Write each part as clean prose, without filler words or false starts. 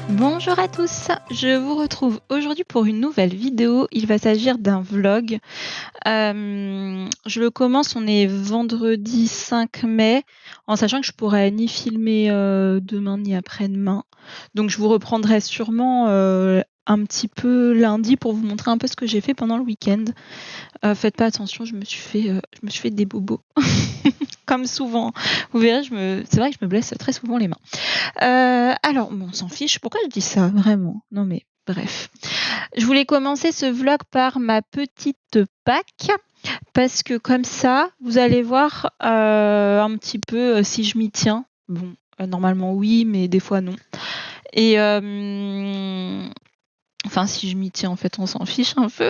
Bonjour à tous, je vous retrouve aujourd'hui pour une nouvelle vidéo. Il va s'agir d'un vlog. Je le commence, on est vendredi 5 mai, en sachant que je pourrais ni filmer, demain ni après-demain. Donc je vous reprendrai sûrement, un petit peu lundi pour vous montrer un peu ce que j'ai fait pendant le week-end. Faites pas attention, je me suis fait des bobos comme souvent. Vous verrez, c'est vrai que je me blesse très souvent les mains. Alors bon, on s'en fiche, pourquoi je dis ça vraiment? Non mais bref. Je voulais commencer ce vlog par ma petite Pâques, parce que comme ça, vous allez voir, un petit peu, si je m'y tiens. Bon, normalement oui, mais des fois non et enfin si je m'y tiens, en fait, on s'en fiche un peu.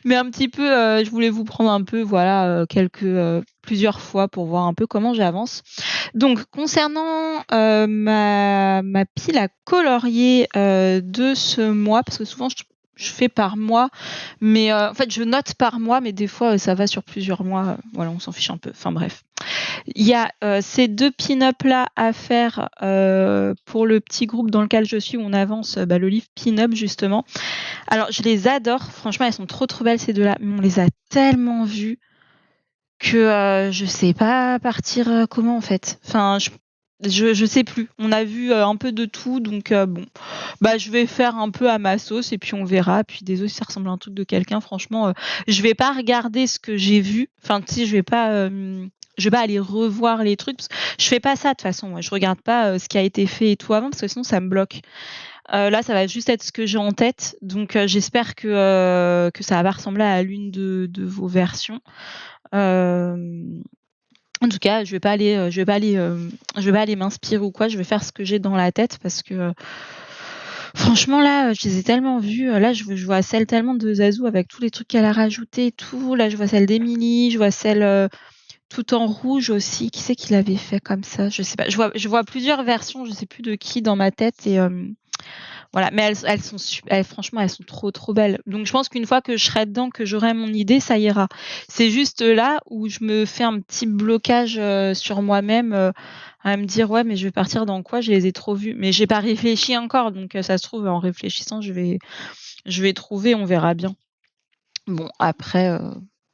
Mais un petit peu, je voulais vous prendre un peu, voilà, plusieurs fois pour voir un peu comment j'avance. Donc concernant, ma pile à colorier, de ce mois, parce que souvent je fais par mois, mais en fait, je note par mois, mais des fois, ça va sur plusieurs mois, voilà, on s'en fiche un peu. Enfin bref. Il y a, ces 2 pin-up là à faire, pour le petit groupe dans lequel je suis, où on avance, le livre Pin-up justement. Alors je les adore, franchement elles sont trop, trop belles ces 2 là, mais on les a tellement vues que, je sais pas partir, comment en fait. Enfin je sais plus. On a vu, un peu de tout donc bon, je vais faire un peu à ma sauce et puis on verra. Puis désolée si ça ressemble à un truc de quelqu'un, franchement, je vais pas regarder ce que j'ai vu. Enfin tu sais, je vais pas aller revoir les trucs parce que je fais pas ça de toute façon, moi. Je regarde pas, ce qui a été fait et tout avant parce que sinon ça me bloque. Là, ça va juste être ce que j'ai en tête, donc j'espère que ça va pas ressembler à l'une de vos versions. Hem, En tout cas, je vais pas aller m'inspirer ou quoi, je vais faire ce que j'ai dans la tête parce que, franchement là, je les ai tellement vues, là je vois celle tellement de Zazu avec tous les trucs qu'elle a rajoutés et tout. Là, je vois celle d'Emily, je vois celle, tout en rouge aussi. Qui c'est qui l'avait fait comme ça? Je sais pas. Je vois plusieurs versions, je sais plus de qui dans ma tête et voilà, mais elles sont franchement, elles sont trop, trop belles. Donc je pense qu'une fois que je serai dedans, que j'aurai mon idée, ça ira. C'est juste là où je me fais un petit blocage, sur moi-même, à me dire: «Ouais, mais je vais partir dans quoi? Je les ai trop vues». Mais j'ai pas réfléchi encore, donc ça se trouve en réfléchissant, je vais trouver, on verra bien. Bon après,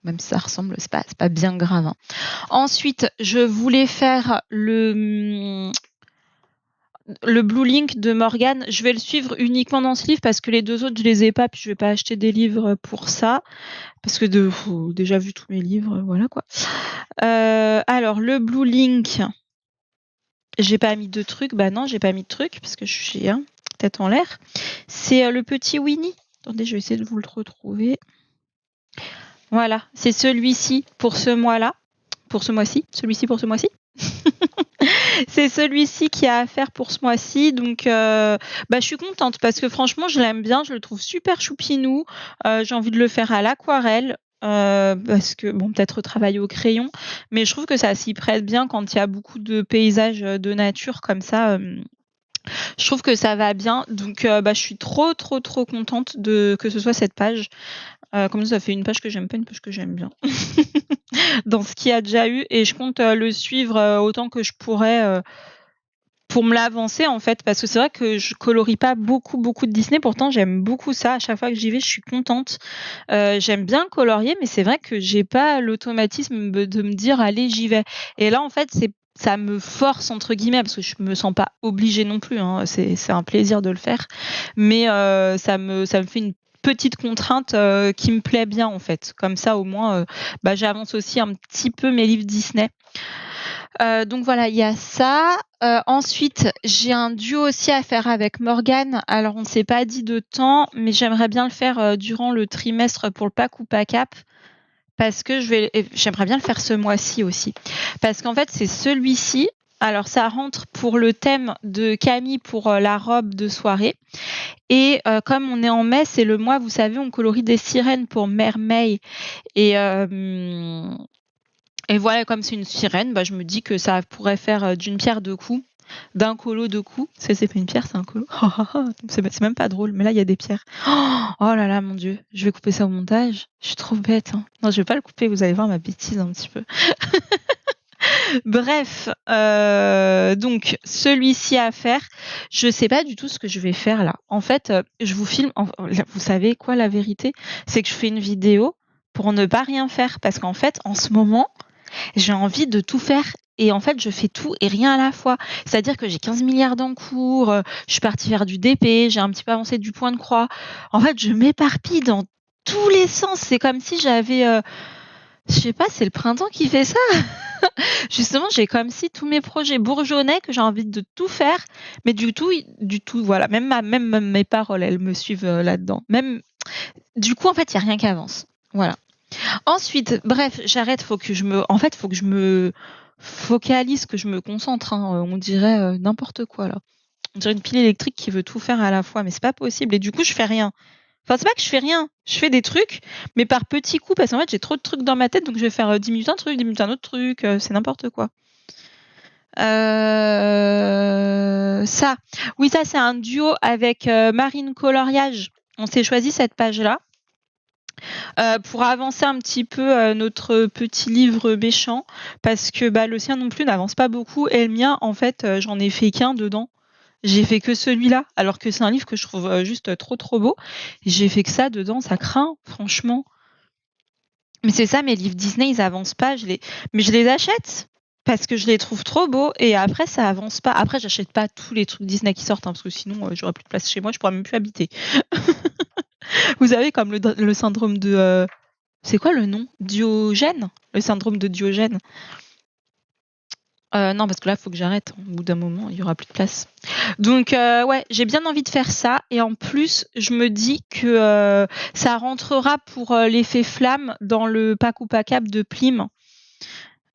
même si ça ressemble, c'est pas bien grave, hein. Ensuite, je voulais faire le Blue Link de Morgane. Je vais le suivre uniquement dans ce livre parce que les 2 autres, je les ai pas, puis je vais pas acheter des livres pour ça. Parce que déjà vu tous mes livres, voilà quoi. Alors le Blue Link, j'ai pas mis de trucs. Bah non, j'ai pas mis de trucs parce que je suis, tête en l'air. C'est, le petit Winnie. Attendez, je vais essayer de vous le retrouver. Voilà, c'est celui-ci pour ce mois-là. Pour ce mois-ci. Celui-ci pour ce mois-ci. C'est celui-ci qui a à faire pour ce mois-ci, donc je suis contente parce que franchement je l'aime bien, je le trouve super choupinou. J'ai envie de le faire à l'aquarelle, parce que bon, peut-être retravailler au crayon, mais je trouve que ça s'y prête bien quand il y a beaucoup de paysages, de nature comme ça, je trouve que ça va bien, donc je suis trop, trop, trop contente que ce soit cette page. Comme ça fait une page que j'aime pas, une page que j'aime bien. Dans ce qu'il y a déjà eu et je compte, le suivre, autant que je pourrai, pour me l'avancer, en fait, parce que c'est vrai que je colorie pas beaucoup, beaucoup de Disney. Pourtant, j'aime beaucoup ça. À chaque fois que j'y vais, je suis contente. J'aime bien colorier, mais c'est vrai que j'ai pas l'automatisme de me dire: «Allez, j'y vais» et là, en fait, ça me «force» entre guillemets, parce que je me sens pas obligée non plus, hein. C'est un plaisir de le faire, mais ça me fait une petite contrainte, qui me plaît bien, en fait. Comme ça, au moins, j'avance aussi un petit peu mes livres Disney. Donc voilà, il y a ça. Ensuite, j'ai un duo aussi à faire avec Morgane. Alors on ne s'est pas dit de temps, mais j'aimerais bien le faire, durant le trimestre pour le Pack ou Pack-Up parce que j'aimerais bien le faire ce mois-ci aussi. Parce qu'en fait, c'est celui-ci. Alors ça rentre pour le thème de Camille pour, la robe de soirée et comme on est en mai, c'est le mois, vous savez, on colorie des sirènes pour Mère May et voilà, comme c'est une sirène, je me dis que ça pourrait faire, d'une pierre deux coups. d'un colo de coups. C'est pas une pierre, c'est un colo. C'est même pas drôle, mais là il y a des pierres. Oh là là, mon Dieu, je vais couper ça au montage. Je suis trop bête. Hein. Non, je vais pas le couper, vous allez voir ma bêtise un petit peu. Bref, donc celui-ci à faire. Je sais pas du tout ce que je vais faire là. En fait, je vous filme. Vous savez quoi, la vérité, c'est que je fais une vidéo pour ne pas rien faire parce qu'en fait, en ce moment, j'ai envie de tout faire. Et en fait, je fais tout et rien à la fois. C'est-à-dire que j'ai 15 milliards en cours, je suis partie faire du DP, j'ai un petit peu avancé du point de croix. En fait, je m'éparpille dans tous les sens. C'est comme si j'avais, je sais pas, c'est le printemps qui fait ça. Justement, j'ai comme si tous mes projets bourgeonnaient, que j'ai envie de tout faire, mais du tout, voilà. Même mes paroles, elles me suivent là-dedans. Même, du coup, en fait, il y a rien qui avance. Voilà. Ensuite, bref, j'arrête. Faut que je me focalise, que je me concentre. Hein. On dirait n'importe quoi là. On dirait une pile électrique qui veut tout faire à la fois, mais c'est pas possible. Et du coup, je fais rien. Enfin, c'est pas que je fais rien. Je fais des trucs, mais par petits coups, parce qu'en fait, j'ai trop de trucs dans ma tête, donc je vais faire 10 minutes un truc, 10 minutes un autre truc. C'est n'importe quoi. Ça. Oui, ça, c'est un duo avec Marine Coloriage. On s'est choisi cette page-là. Pour avancer un petit peu notre petit livre méchant, parce que le sien non plus n'avance pas beaucoup, et le mien, en fait, j'en ai fait qu'un dedans. J'ai fait que celui-là, alors que c'est un livre que je trouve juste trop beau. J'ai fait que ça dedans, ça craint, franchement. Mais c'est ça, mes livres Disney, ils avancent pas. Mais je les achète parce que je les trouve trop beaux, et après, ça avance pas. Après, j'achète pas tous les trucs Disney qui sortent, hein, parce que sinon, j'aurais plus de place chez moi, je pourrais même plus habiter. Vous savez, comme le syndrome de... c'est quoi le nom? Diogène? Le syndrome de Diogène. Non, parce que là, il faut que j'arrête. Au bout d'un moment, il y aura plus de place. Donc, ouais, j'ai bien envie de faire ça. Et en plus, je me dis que ça rentrera pour l'effet flamme dans le pack ou packable de Plim.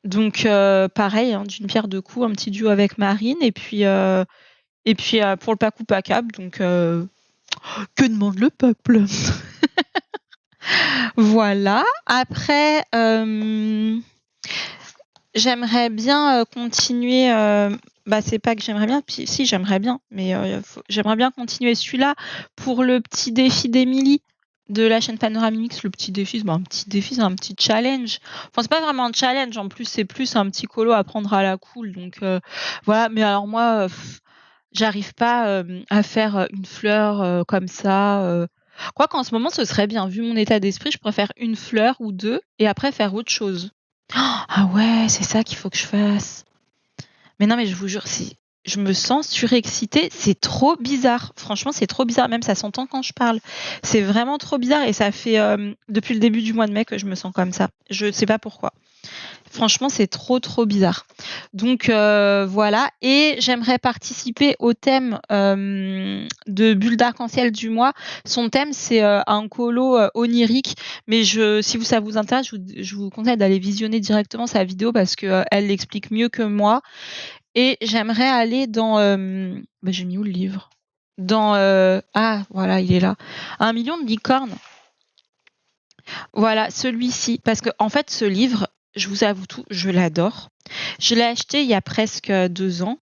Donc, pareil, hein, d'une pierre deux coups, un petit duo avec Marine. Et puis pour le pack ou packable, donc, que demande le peuple? Voilà. Après, j'aimerais bien continuer. C'est pas que j'aimerais bien, puis si j'aimerais bien, mais j'aimerais bien continuer celui-là pour le petit défi d'Émilie de la chaîne Panoramix. Le petit défi, un petit défi, c'est un petit challenge. Enfin, c'est pas vraiment un challenge, en plus, c'est plus un petit colo à prendre à la cool. Donc voilà, mais alors moi, j'arrive pas à faire une fleur comme ça. Quoi qu'en ce moment, ce serait bien. Vu mon état d'esprit, je préfère une fleur ou deux et après faire autre chose. Ah ouais, c'est ça qu'il faut que je fasse. Mais non, mais je vous jure, je me sens surexcitée. C'est trop bizarre. Franchement, c'est trop bizarre. Même ça s'entend quand je parle. C'est vraiment trop bizarre et ça fait depuis le début du mois de mai que je me sens comme ça. Je sais pas pourquoi. Franchement, c'est trop bizarre. Donc voilà. Et j'aimerais participer au thème de Bulle d'arc-en-ciel du mois. Son thème, c'est un colo onirique. Mais si ça vous intéresse, je vous conseille d'aller visionner directement sa vidéo parce que elle l'explique mieux que moi. Et j'aimerais aller dans... j'ai mis où le livre? Dans... ah, voilà, il est là. 1 million de licornes. Voilà, celui-ci. Parce que en fait, ce livre, je vous avoue tout, je l'adore. Je l'ai acheté il y a presque 2 ans,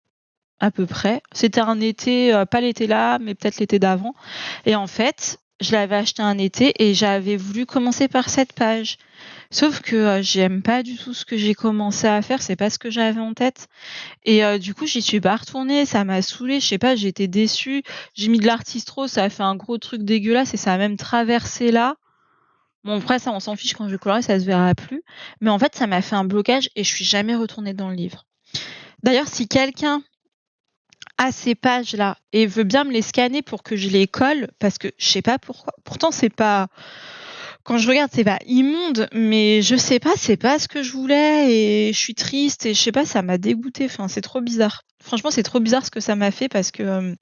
à peu près. C'était un été, pas l'été là, mais peut-être l'été d'avant. Et en fait, je l'avais acheté un été et j'avais voulu commencer par cette page. Sauf que j'aime pas du tout ce que j'ai commencé à faire, c'est pas ce que j'avais en tête. Et du coup, j'y suis pas retournée, ça m'a saoulée, je sais pas, j'ai été déçue. J'ai mis de l'artistro, ça a fait un gros truc dégueulasse et ça a même traversé là. Bon, après, ça, on s'en fiche, quand je vais colorer, ça se verra plus. Mais en fait, ça m'a fait un blocage et je suis jamais retournée dans le livre. D'ailleurs, si quelqu'un a ces pages-là et veut bien me les scanner pour que je les colle, parce que je sais pas pourquoi. Pourtant, c'est pas... Quand je regarde, c'est pas immonde, mais je sais pas, c'est pas ce que je voulais et je suis triste et je sais pas, ça m'a dégoûtée. Enfin, c'est trop bizarre. Franchement, c'est trop bizarre ce que ça m'a fait parce que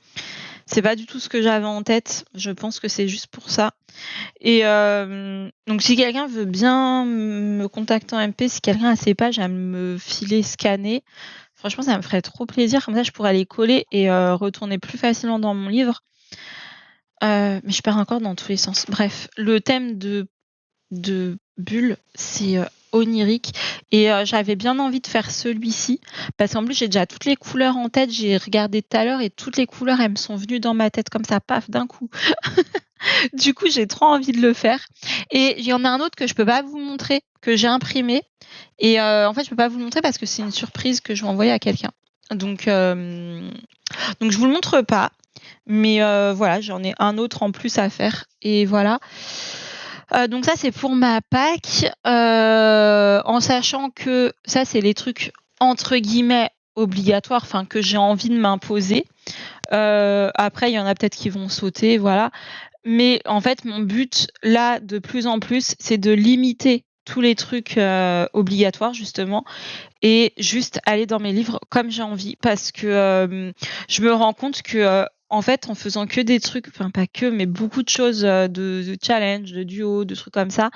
c'est pas du tout ce que j'avais en tête. Je pense que c'est juste pour ça. Et donc, si quelqu'un veut bien me contacter en MP, si quelqu'un a ses pages à me filer scanner, franchement, ça me ferait trop plaisir. Comme ça, je pourrais les coller et retourner plus facilement dans mon livre. Mais je pars encore dans tous les sens. Bref, le thème de Bulle, c'est onirique et j'avais bien envie de faire celui-ci parce qu'en plus, j'ai déjà toutes les couleurs en tête. J'ai regardé tout à l'heure et toutes les couleurs, elles me sont venues dans ma tête comme ça, paf, d'un coup. Du coup, j'ai trop envie de le faire et il y en a un autre que je peux pas vous montrer, que j'ai imprimé et en fait, je peux pas vous le montrer parce que c'est une surprise que je vais envoyer à quelqu'un. Donc je vous le montre pas, mais voilà, j'en ai un autre en plus à faire et voilà. Donc ça, c'est pour ma Pâques, en sachant que ça, c'est les trucs entre guillemets «obligatoires», enfin que j'ai envie de m'imposer. Après, il y en a peut-être qui vont sauter, voilà. Mais en fait, mon but là, de plus en plus, c'est de limiter tous les trucs obligatoires justement et juste aller dans mes livres comme j'ai envie parce que je me rends compte que en fait, en faisant que des trucs, enfin pas que, mais beaucoup de choses de challenge, de duo, de trucs comme ça,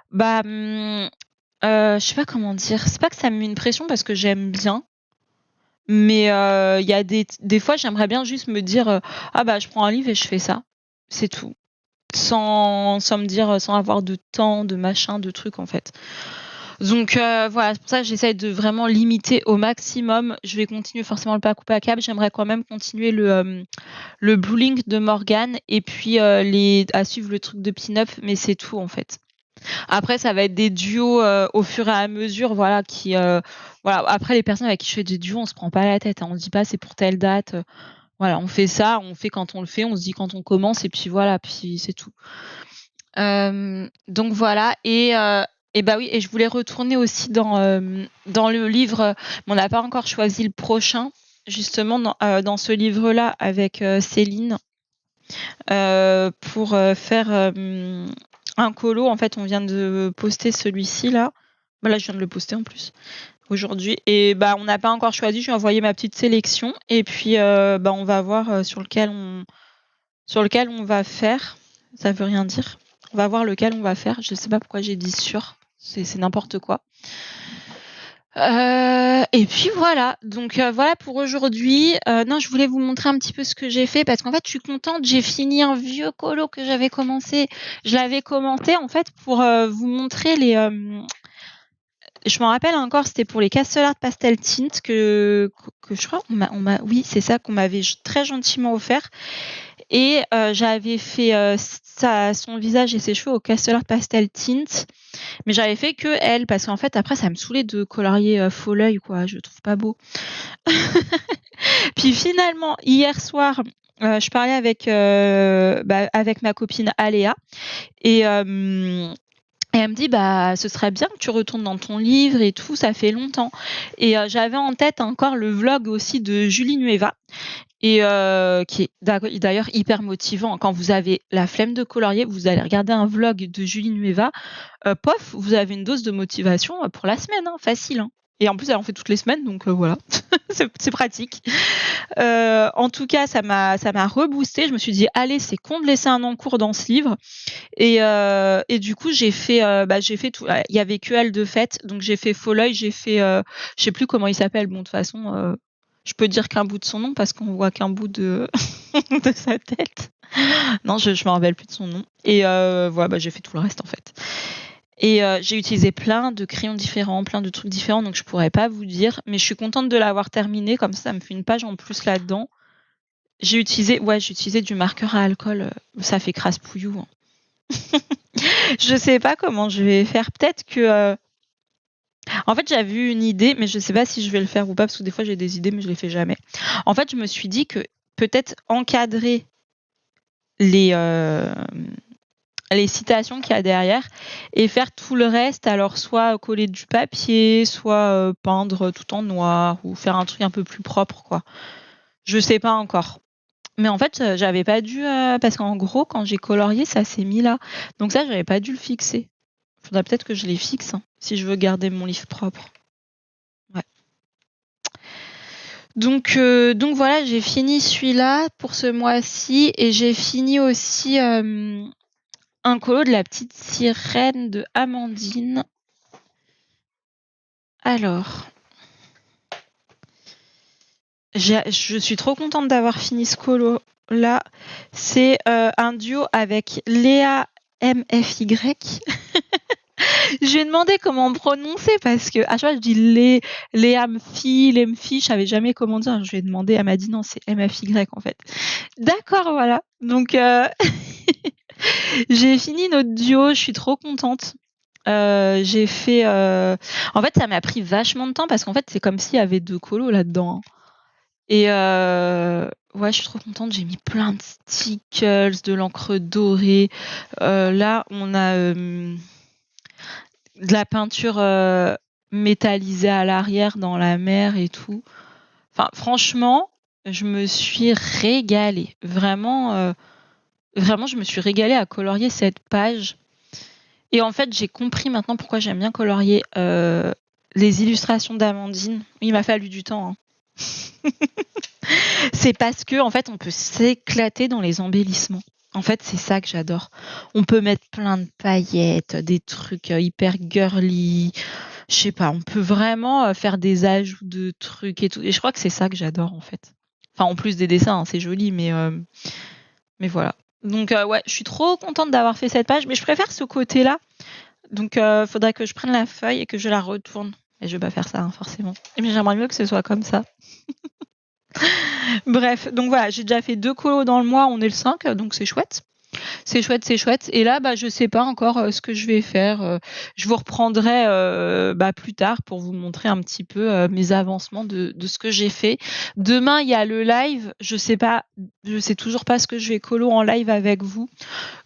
bah, je sais pas comment dire. C'est pas que ça me met une pression parce que j'aime bien, mais il y a des fois, j'aimerais bien juste me dire ah bah je prends un livre et je fais ça, c'est tout, sans me dire, sans avoir de temps, de machin, de trucs en fait. Donc voilà, c'est pour ça que j'essaye de vraiment limiter au maximum. Je vais continuer forcément le Paco Packable. J'aimerais quand même continuer le Blue Link de Morgane et puis à suivre le truc de Pin-Up, mais c'est tout en fait. Après, ça va être des duos au fur et à mesure, voilà, qui voilà. Après, les personnes avec qui je fais des duos, on se prend pas la tête, hein. On se dit pas c'est pour telle date. Voilà, on fait ça, on fait quand on le fait, on se dit quand on commence et puis voilà, puis c'est tout. Donc voilà et bah oui et je voulais retourner aussi dans le livre, mais on n'a pas encore choisi le prochain, justement dans ce livre-là avec Céline, pour faire un colo. En fait, on vient de poster celui-ci là. Bah là, je viens de le poster en plus aujourd'hui et bah on n'a pas encore choisi. Je lui ai envoyé ma petite sélection et puis bah on va voir sur lequel on va faire. Ça veut rien dire. On va voir lequel on va faire. Je sais pas pourquoi j'ai dit sur. C'est n'importe quoi. Et puis voilà. Donc voilà pour aujourd'hui. Non, je voulais vous montrer un petit peu ce que j'ai fait parce qu'en fait, je suis contente. J'ai fini un vieux colo que j'avais commencé. Je l'avais commenté en fait pour vous montrer les. Je m'en rappelle encore, c'était pour les Castle Art Pastel Tint que je crois oui, c'est ça qu'on m'avait très gentiment offert. Et j'avais fait son visage et ses cheveux au Castle Art Pastel Tint, mais j'avais fait que elle parce qu'en fait après ça me saoulait de colorier faux l'œil quoi, je le trouve pas beau. Puis finalement hier soir, je parlais avec ma copine Aléa et elle me dit bah ce serait bien que tu retournes dans ton livre et tout, ça fait longtemps. Et j'avais en tête encore le vlog aussi de Julie Nueva et qui est d'ailleurs hyper motivant. Quand vous avez la flemme de colorier, vous allez regarder un vlog de Julie Nueva, pof, vous avez une dose de motivation pour la semaine, hein, facile. Hein. Et en plus, elle en fait toutes les semaines, donc voilà, c'est pratique. En tout cas, ça m'a reboosté. Je me suis dit, allez, c'est con de laisser un encours dans ce livre. Et du coup, j'ai fait tout. Il y avait que elle de fait, donc j'ai fait Faux l'œil, j'ai fait, je sais plus comment il s'appelle. Bon, de toute façon, je peux dire qu'un bout de son nom parce qu'on voit qu'un bout de de sa tête. Non, je me rappelle plus de son nom. Et voilà, bah, j'ai fait tout le reste en fait. Et j'ai utilisé plein de crayons différents, plein de trucs différents, donc je pourrais pas vous dire. Mais je suis contente de l'avoir terminé, comme ça me fait une page en plus là-dedans. J'ai utilisé du marqueur à alcool. Ça fait crasse-pouillou. Hein. Je sais pas comment je vais faire. Peut-être que. En fait, j'avais eu une idée, mais je sais pas si je vais le faire ou pas, parce que des fois j'ai des idées, mais je les fais jamais. En fait, je me suis dit que peut-être encadrer les citations qu'il y a derrière et faire tout le reste, alors soit coller du papier, soit peindre tout en noir ou faire un truc un peu plus propre, quoi. Je sais pas encore. Mais en fait, j'avais pas dû parce qu'en gros, quand j'ai colorié, ça s'est mis là. Donc ça, j'avais pas dû le fixer. Faudrait peut-être que je les fixe hein, si je veux garder mon livre propre. Ouais. Donc voilà, j'ai fini celui-là pour ce mois-ci et j'ai fini aussi un colo de la petite sirène de Amandine. Alors, je suis trop contente d'avoir fini ce colo là. C'est un duo avec Léa MFY. Je lui ai demandé comment prononcer parce qu'à chaque fois je dis Léamphi, Lemfi, je savais jamais comment dire. Je lui ai demandé, elle m'a dit non, c'est MFY en fait. D'accord, voilà. Donc j'ai fini notre duo, je suis trop contente. J'ai fait, en fait, ça m'a pris vachement de temps parce qu'en fait, c'est comme s'il y avait 2 colos là-dedans, hein. Et ouais, je suis trop contente, j'ai mis plein de stickers, de l'encre dorée. Là, on a, de la peinture, métallisée à l'arrière dans la mer et tout. Enfin, franchement, je me suis régalée. Vraiment, je me suis régalée à colorier cette page. Et en fait, j'ai compris maintenant pourquoi j'aime bien colorier, les illustrations d'Amandine. Il m'a fallu du temps, hein. C'est parce qu'en fait, on peut s'éclater dans les embellissements. En fait, c'est ça que j'adore. On peut mettre plein de paillettes, des trucs, hyper girly. Je sais pas, on peut vraiment, faire des ajouts de trucs et tout et je crois que c'est ça que j'adore, en fait. Enfin, en plus des dessins, hein, c'est joli, mais voilà. Donc ouais, je suis trop contente d'avoir fait cette page, mais je préfère ce côté-là. Donc faudrait que je prenne la feuille et que je la retourne et je vais pas faire ça, hein, forcément. Mais j'aimerais mieux que ce soit comme ça. Bref, donc voilà, j'ai déjà fait 2 colos dans le mois, on est le 5, donc c'est chouette. C'est chouette, c'est chouette. Et là, je sais pas encore ce que je vais faire. Je vous reprendrai plus tard pour vous montrer un petit peu mes avancements de ce que j'ai fait. Demain, il y a le live. Je sais toujours pas ce que je vais colo en live avec vous.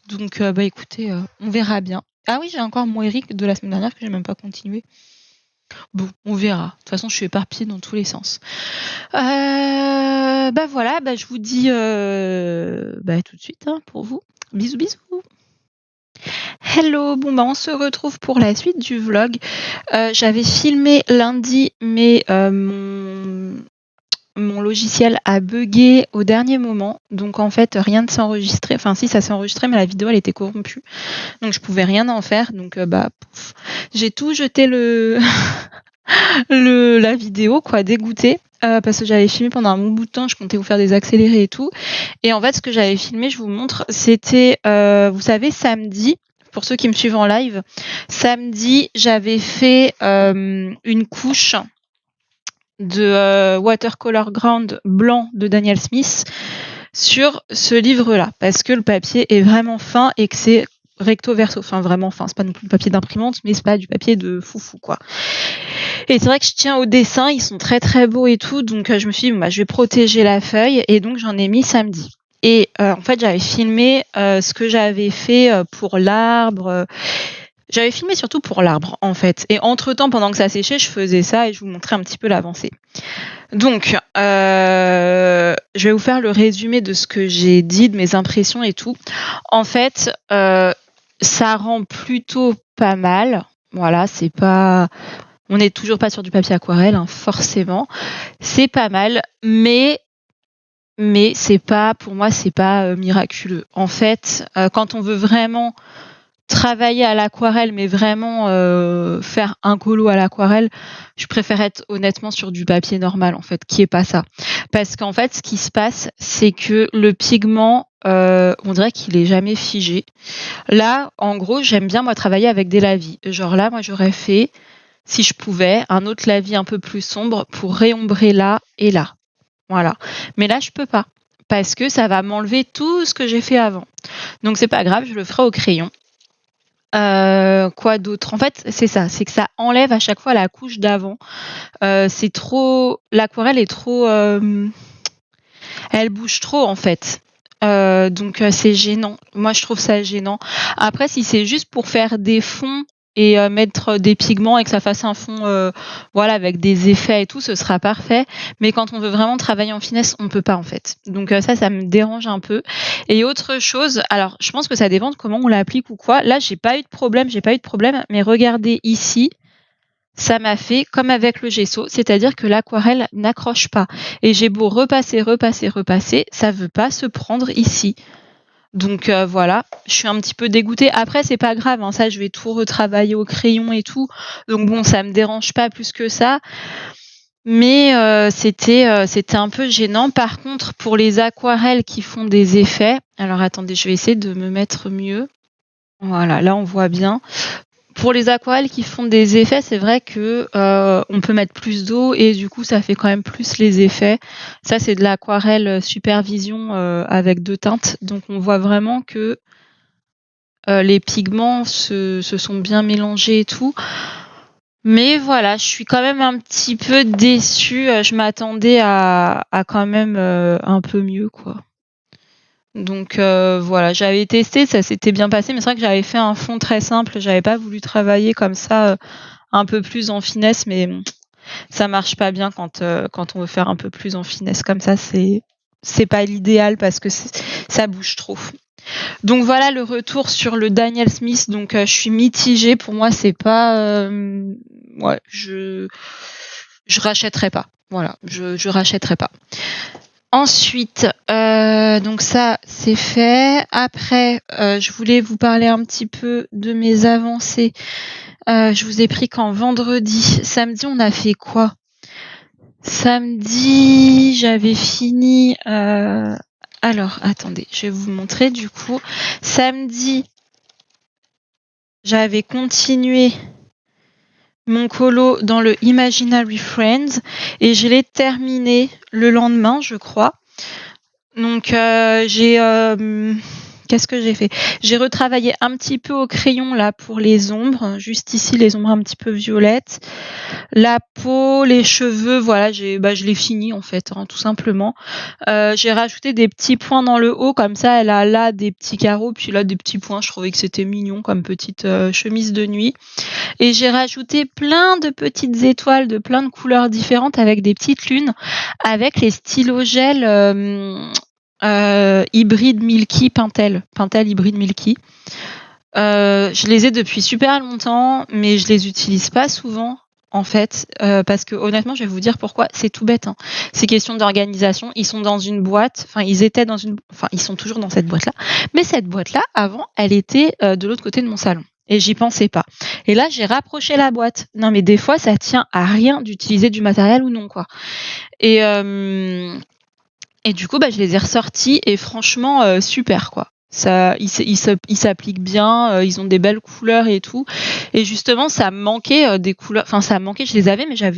Donc, écoutez, on verra bien. Ah oui, j'ai encore mon Eric de la semaine dernière que j'ai même pas continué. Bon, on verra. De toute façon, je suis éparpillée dans tous les sens. Voilà, je vous dis tout de suite, hein, pour vous. Bisous, bisous. Hello, bon on se retrouve pour la suite du vlog. J'avais filmé lundi, mais mon logiciel a buggé au dernier moment. Donc en fait, rien ne s'est enregistré. Enfin si, ça s'est enregistré, mais la vidéo elle était corrompue. Donc je pouvais rien en faire. Donc pouf. J'ai tout jeté la vidéo, quoi, dégoûtée. Parce que j'avais filmé pendant un bon bout de temps, je comptais vous faire des accélérés et tout. Et en fait, ce que j'avais filmé, je vous montre, c'était, vous savez, samedi, pour ceux qui me suivent en live, samedi, j'avais fait une couche de watercolor ground blanc de Daniel Smith sur ce livre-là, parce que le papier est vraiment fin et que c'est recto verso, enfin vraiment fin, c'est pas non plus du papier d'imprimante, mais c'est pas du papier de foufou, quoi. Et c'est vrai que je tiens au dessin, ils sont très très beaux et tout, donc je me suis dit, je vais protéger la feuille, et donc j'en ai mis samedi. Et en fait, j'avais filmé ce que j'avais fait pour l'arbre. J'avais filmé surtout pour l'arbre, en fait. Et entre-temps, pendant que ça séchait, je faisais ça et je vous montrais un petit peu l'avancée. Donc, je vais vous faire le résumé de ce que j'ai dit, de mes impressions et tout. En fait, ça rend plutôt pas mal. Voilà, c'est pas... On n'est toujours pas sur du papier aquarelle, hein, forcément. C'est pas mal, mais c'est pas, pour moi, c'est pas miraculeux. En fait, quand on veut vraiment travailler à l'aquarelle, mais vraiment faire un colo à l'aquarelle, je préfère être honnêtement sur du papier normal, en fait, qui est pas ça. Parce qu'en fait, ce qui se passe, c'est que le pigment, on dirait qu'il est jamais figé. Là, en gros, j'aime bien, moi, travailler avec des lavis. Genre là, moi, j'aurais fait, si je pouvais, un autre lavis un peu plus sombre pour réombrer là et là. Voilà. Mais là, je peux pas. Parce que ça va m'enlever tout ce que j'ai fait avant. Donc, c'est pas grave, je le ferai au crayon. Quoi d'autre? En fait, c'est ça, c'est que ça enlève à chaque fois la couche d'avant. C'est trop... L'aquarelle est trop... Elle bouge trop, en fait. Donc, c'est gênant. Moi, je trouve ça gênant. Après, si c'est juste pour faire des fonds et mettre des pigments et que ça fasse un fond avec des effets et tout, ce sera parfait. Mais quand on veut vraiment travailler en finesse, on peut pas, en fait. Donc ça me dérange un peu. Et autre chose, alors je pense que ça dépend de comment on l'applique ou quoi. Là, j'ai pas eu de problème, mais regardez ici, ça m'a fait comme avec le gesso, c'est-à-dire que l'aquarelle n'accroche pas. Et j'ai beau repasser, ça veut pas se prendre ici. Donc voilà, je suis un petit peu dégoûtée. Après, c'est pas grave, hein, ça, je vais tout retravailler au crayon et tout. Donc bon, ça me dérange pas plus que ça. Mais c'était un peu gênant. Par contre, pour les aquarelles qui font des effets... Alors attendez, je vais essayer de me mettre mieux. Voilà, là, on voit bien. pour les aquarelles qui font des effets, c'est vrai que on peut mettre plus d'eau et du coup, ça fait quand même plus les effets. Ça, c'est de l'aquarelle supervision avec 2 teintes. Donc on voit vraiment que les pigments se sont bien mélangés et tout. Mais voilà, je suis quand même un petit peu déçue. Je m'attendais à quand même un peu mieux, quoi. Donc voilà, j'avais testé, ça s'était bien passé, mais c'est vrai que j'avais fait un fond très simple. J'avais pas voulu travailler comme ça, un peu plus en finesse, mais ça marche pas bien quand on veut faire un peu plus en finesse comme ça. C'est pas l'idéal parce que ça bouge trop. Donc voilà le retour sur le Daniel Smith. Donc je suis mitigée. Pour moi, c'est pas, ouais, je rachèterai pas. Voilà, je rachèterai pas. Ensuite, donc ça, c'est fait. Après, je voulais vous parler un petit peu de mes avancées. Je vous ai pris quand vendredi. Samedi, on a fait quoi? Samedi, j'avais fini. Alors, attendez, je vais vous montrer du coup. Samedi, j'avais continué mon colo dans le Imaginary Friends et je l'ai terminé le lendemain, je crois. Donc qu'est-ce que j'ai fait? J'ai retravaillé un petit peu au crayon là pour les ombres, juste ici les ombres un petit peu violettes. La peau, les cheveux, voilà, je l'ai fini en fait, hein, tout simplement. J'ai rajouté des petits points dans le haut, comme ça elle a là des petits carreaux, puis là des petits points. Je trouvais que c'était mignon comme petite chemise de nuit. Et j'ai rajouté plein de petites étoiles de plein de couleurs différentes avec des petites lunes, avec les stylos gel hybride Milky Pentel hybride Milky. Je les ai depuis super longtemps, mais je les utilise pas souvent en fait, parce que honnêtement, je vais vous dire pourquoi. C'est tout bête, hein. C'est question d'organisation. Ils sont dans une boîte, ils sont toujours dans cette boîte-là. Mais cette boîte-là, avant, elle était de l'autre côté de mon salon. Et j'y pensais pas. Et là, j'ai rapproché la boîte. Non, mais des fois, ça tient à rien d'utiliser du matériel ou non, quoi. Et du coup, je les ai ressortis et franchement, super, quoi. Ça, ils s'appliquent bien, ils ont des belles couleurs et tout. Et justement, ça me manquait des couleurs. Enfin, ça me manquait, je les avais, mais c'est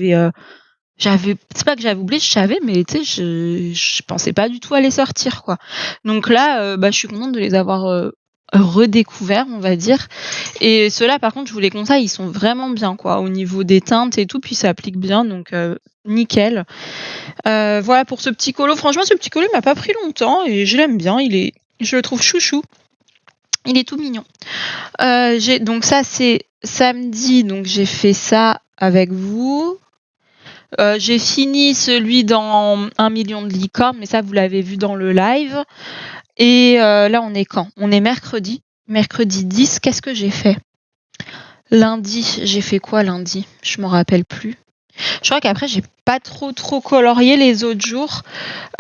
pas que j'avais oublié, je savais, mais tu sais, je pensais pas du tout à les sortir, quoi. Donc là, je suis contente de les avoir redécouverts, on va dire. Et ceux-là, par contre, je vous les conseille, ils sont vraiment bien, quoi, au niveau des teintes et tout, puis ça applique bien, donc nickel. Voilà pour ce petit colo. Franchement, ce petit colo il m'a pas pris longtemps et je l'aime bien. Je le trouve chouchou. Il est tout mignon. Donc ça, c'est samedi, donc j'ai fait ça avec vous. J'ai fini celui dans 1 million de licornes, mais ça, vous l'avez vu dans le live. Et là, on est quand? On est mercredi. Mercredi 10, qu'est-ce que j'ai fait? Lundi, j'ai fait quoi lundi? Je m'en rappelle plus. Je crois qu'après, j'ai pas trop colorié les autres jours,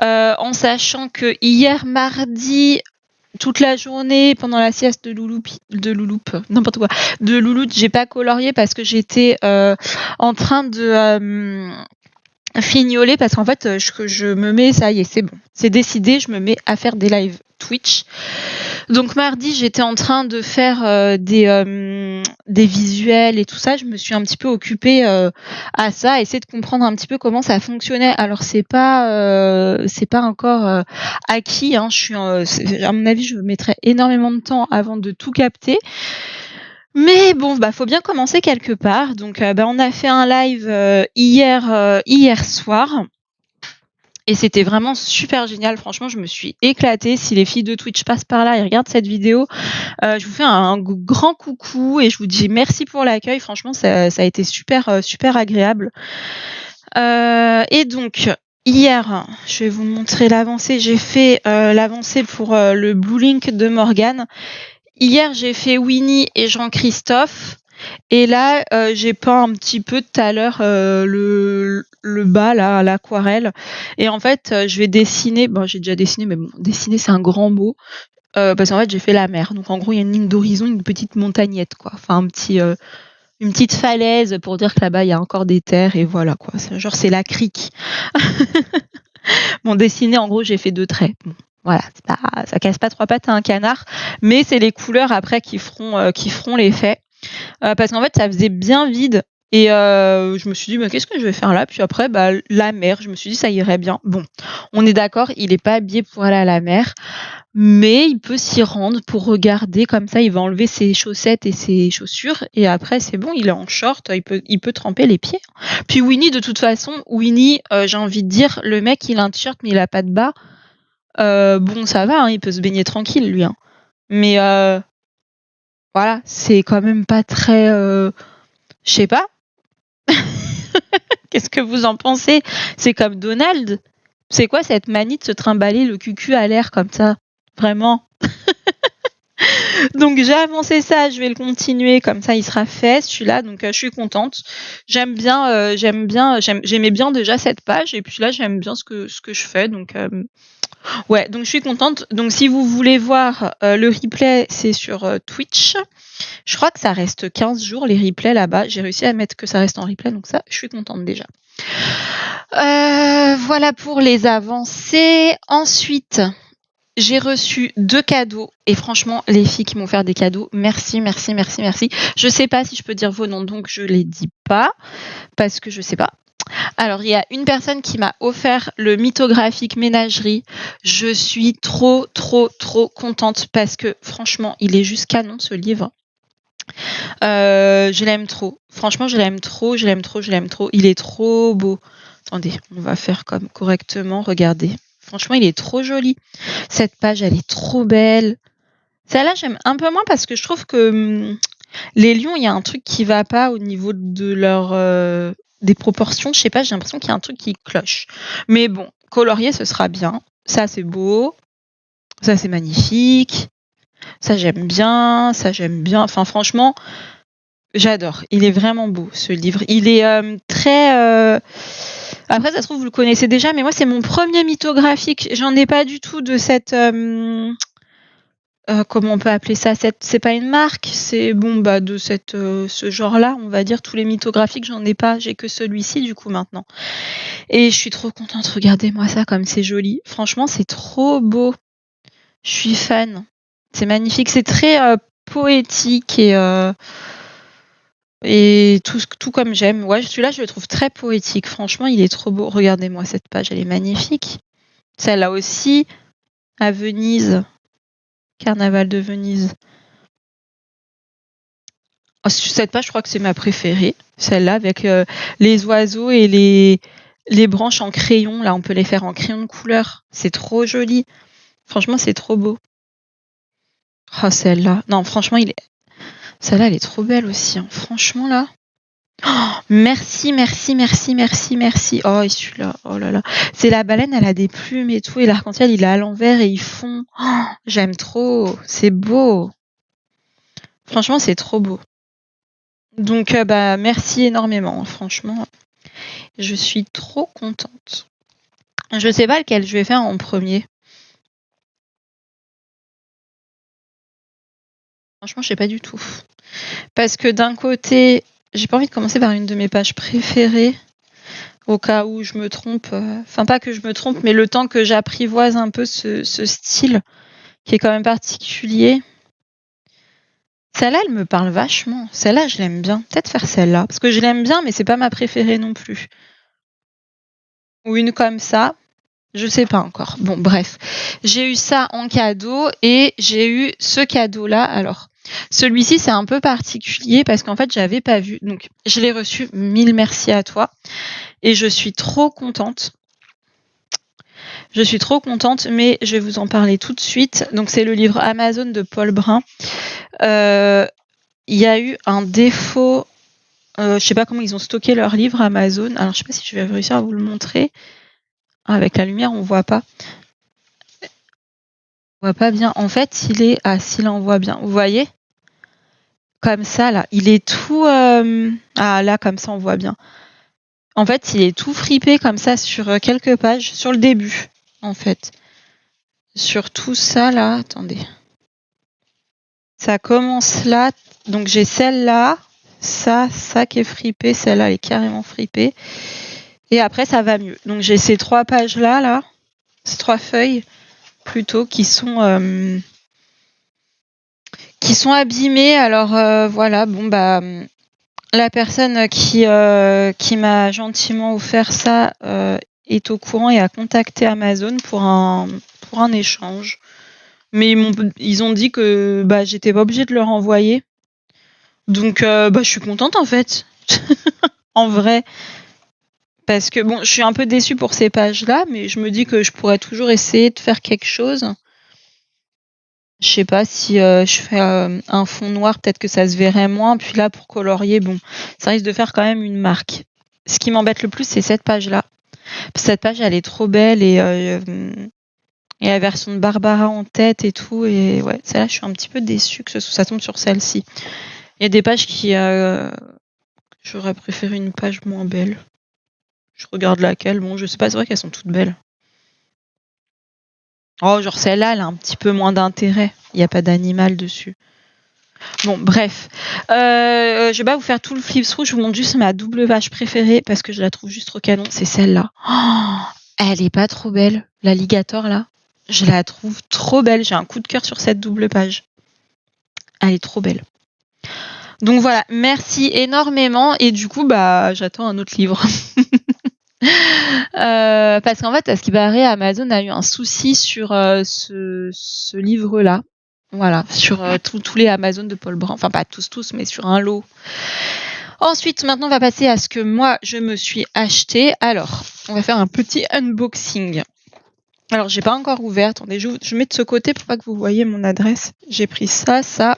en sachant que hier mardi, toute la journée pendant la sieste de Louloup, j'ai pas colorié parce que j'étais en train de fignoler parce qu'en fait, je me mets, ça y est, c'est bon, c'est décidé, je me mets à faire des lives Twitch. Donc mardi, j'étais en train de faire des visuels et tout ça. Je me suis un petit peu occupée à ça, essayer de comprendre un petit peu comment ça fonctionnait. Alors c'est pas encore acquis, hein. À mon avis, je mettrai énormément de temps avant de tout capter. Mais bon, faut bien commencer quelque part. Donc on a fait un live hier soir. Et c'était vraiment super génial. Franchement, je me suis éclatée. Si les filles de Twitch passent par là et regardent cette vidéo, je vous fais un grand coucou et je vous dis merci pour l'accueil. Franchement, ça a été super agréable. Et donc, hier, je vais vous montrer l'avancée. J'ai fait l'avancée pour le Blue Link de Morgane. Hier, j'ai fait Winnie et Jean-Christophe. Et là, j'ai peint un petit peu tout à l'heure le bas là à l'aquarelle. Et en fait, je vais dessiner. Bon, j'ai déjà dessiné, mais bon, dessiner c'est un grand mot parce qu'en fait, j'ai fait la mer. Donc en gros, il y a une ligne d'horizon, une petite montagnette, quoi. Enfin, une petite falaise pour dire que là-bas il y a encore des terres et voilà quoi. C'est la crique. Bon, dessiner, en gros, j'ai fait 2 traits. Bon, voilà, ça casse pas 3 pattes à un canard, mais c'est les couleurs après qui feront l'effet. parce qu'en fait, ça faisait bien vide et je me suis dit: «Bah, qu'est-ce que je vais faire là?» Puis après, bah, la mer, je me suis dit: «Ça irait bien». Bon, on est d'accord, il est pas habillé pour aller à la mer, mais il peut s'y rendre pour regarder comme ça, il va enlever ses chaussettes et ses chaussures et après c'est bon, il est en short, il peut tremper les pieds. Puis Winnie, de toute façon, Winnie, j'ai envie de dire, le mec, il a un t-shirt mais il a pas de bas, bon ça va, hein, il peut se baigner tranquille lui, hein. Mais voilà, c'est quand même pas très, je sais pas. Qu'est-ce que vous en pensez? C'est comme Donald. C'est quoi cette manie de se trimballer le cucu à l'air comme ça? Vraiment? Donc j'ai avancé ça, je vais le continuer, comme ça il sera fait celui-là, donc je suis contente. J'aimais bien déjà cette page et puis là j'aime bien ce que je fais, donc ouais, donc je suis contente. Donc si vous voulez voir le replay, c'est sur Twitch. Je crois que ça reste 15 jours les replays là-bas. J'ai réussi à mettre que ça reste en replay, donc ça, je suis contente déjà. Voilà pour les avancées. Ensuite, j'ai reçu 2 cadeaux et franchement, les filles qui m'ont offert des cadeaux, merci, merci, merci, merci. Je sais pas si je peux dire vos noms, donc je les dis pas parce que je sais pas. Alors, il y a une personne qui m'a offert le mythographique ménagerie. Je suis trop, trop, trop contente parce que franchement, il est juste canon ce livre. Je l'aime trop. Franchement, je l'aime trop, je l'aime trop, je l'aime trop. Il est trop beau. Attendez, on va faire comme correctement. Regardez. Franchement, il est trop joli. Cette page, elle est trop belle. Celle-là, j'aime un peu moins parce que je trouve que les lions, il y a un truc qui va pas au niveau de leur des proportions. Je sais pas, j'ai l'impression qu'il y a un truc qui cloche. Mais bon, colorier, ce sera bien. Ça, c'est beau. Ça, c'est magnifique. Ça, j'aime bien. Ça, j'aime bien. Enfin, franchement, j'adore. Il est vraiment beau, ce livre. Il est très... Après, ça se trouve, vous le connaissez déjà, mais moi, c'est mon premier mythographique. J'en ai pas du tout de cette... comment on peut appeler ça? C'est pas une marque, c'est bon, bah, de ce genre-là, on va dire. Tous les mythographiques, j'en ai pas. J'ai que celui-ci, du coup, maintenant. Et je suis trop contente. Regardez-moi ça, comme c'est joli. Franchement, c'est trop beau. Je suis fan. C'est magnifique. C'est très poétique et tout comme j'aime. Ouais, celui-là, je le trouve très poétique. Franchement, il est trop beau. Regardez-moi cette page, elle est magnifique. Celle-là aussi, à Venise. Carnaval de Venise. Oh, cette page, je crois que c'est ma préférée. Celle-là, avec les oiseaux et les branches en crayon. Là, on peut les faire en crayon de couleur. C'est trop joli. Franchement, c'est trop beau. Oh, celle-là. Non, franchement, celle-là, elle est trop belle aussi, hein. Franchement, là. Oh, merci, merci, merci, merci, merci. Oh, et celui-là, oh là là. C'est la baleine, elle a des plumes et tout, et l'arc-en-ciel, il est à l'envers et ils fond. Oh, j'aime trop. C'est beau. Franchement, c'est trop beau. Donc, bah, merci énormément. Franchement, je suis trop contente. Je sais pas lequel je vais faire en premier. Franchement, je sais pas du tout. Parce que d'un côté, j'ai pas envie de commencer par une de mes pages préférées, au cas où je me trompe. Enfin, pas que je me trompe, mais le temps que j'apprivoise un peu ce style, qui est quand même particulier. Celle-là, elle me parle vachement. Celle-là, je l'aime bien. Peut-être faire celle-là. Parce que je l'aime bien, mais c'est pas ma préférée non plus. Ou une comme ça. Je sais pas encore. Bon, bref. J'ai eu ça en cadeau et j'ai eu ce cadeau-là. Alors, celui-ci, c'est un peu particulier parce qu'en fait, j'avais pas vu. Donc, je l'ai reçu. Mille merci à toi. Et je suis trop contente. Je suis trop contente, mais je vais vous en parler tout de suite. Donc, c'est le livre Amazon de Paul Brun. Il y a eu un défaut. Je sais pas comment ils ont stocké leur livre Amazon. Alors, je sais pas si je vais réussir à vous le montrer. Avec la lumière, on voit pas. On voit pas bien. En fait, il est... Ah, si, là, on voit bien. Vous voyez? Comme ça, là. Il est tout... Ah, là, comme ça, on voit bien. En fait, il est tout fripé comme ça sur quelques pages. Sur le début, en fait. Sur tout ça, là. Attendez. Ça commence là. Donc, j'ai celle-là. Ça qui est fripé. Celle-là, elle est carrément fripée. Et après, ça va mieux. Donc, j'ai ces 3 pages-là, là. Ces 3 feuilles, plutôt, qui qui sont abîmés. Alors voilà, bon bah la personne qui m'a gentiment offert ça est au courant et a contacté Amazon pour un échange. Mais ils ont dit que bah j'étais pas obligée de leur envoyer. Donc bah je suis contente en fait. En vrai. Parce que bon, je suis un peu déçue pour ces pages-là, mais je me dis que je pourrais toujours essayer de faire quelque chose. Je sais pas si je fais un fond noir, peut-être que ça se verrait moins. Puis là, pour colorier, bon, ça risque de faire quand même une marque. Ce qui m'embête le plus, c'est cette page-là. Cette page, elle est trop belle et la version de Barbara en tête et tout. Et ouais, celle-là, je suis un petit peu déçue que ça tombe sur celle-ci. Il y a des pages qui... j'aurais préféré une page moins belle. Je regarde laquelle. Bon, je sais pas, c'est vrai qu'elles sont toutes belles. Oh, genre celle-là, elle a un petit peu moins d'intérêt. Il n'y a pas d'animal dessus. Bon, bref. Je vais pas vous faire tout le flip through. Je vous montre juste ma double page préférée parce que je la trouve juste trop canon. C'est celle-là. Oh, elle est pas trop belle. L'alligator, là. Je la trouve trop belle. J'ai un coup de cœur sur cette double page. Elle est trop belle. Donc voilà, merci énormément. Et du coup, bah, j'attends un autre livre. Parce qu'en fait, à ce qui paraît, Amazon a eu un souci sur ce livre-là. Voilà, sur tous les Amazon de Paul Brand. Enfin, pas tous, mais sur un lot. Ensuite, maintenant, on va passer à ce que moi, je me suis acheté. Alors, on va faire un petit unboxing. Alors, j'ai pas encore ouvert. Attendez, je mets de ce côté pour pas que vous voyez mon adresse. J'ai pris ça, ça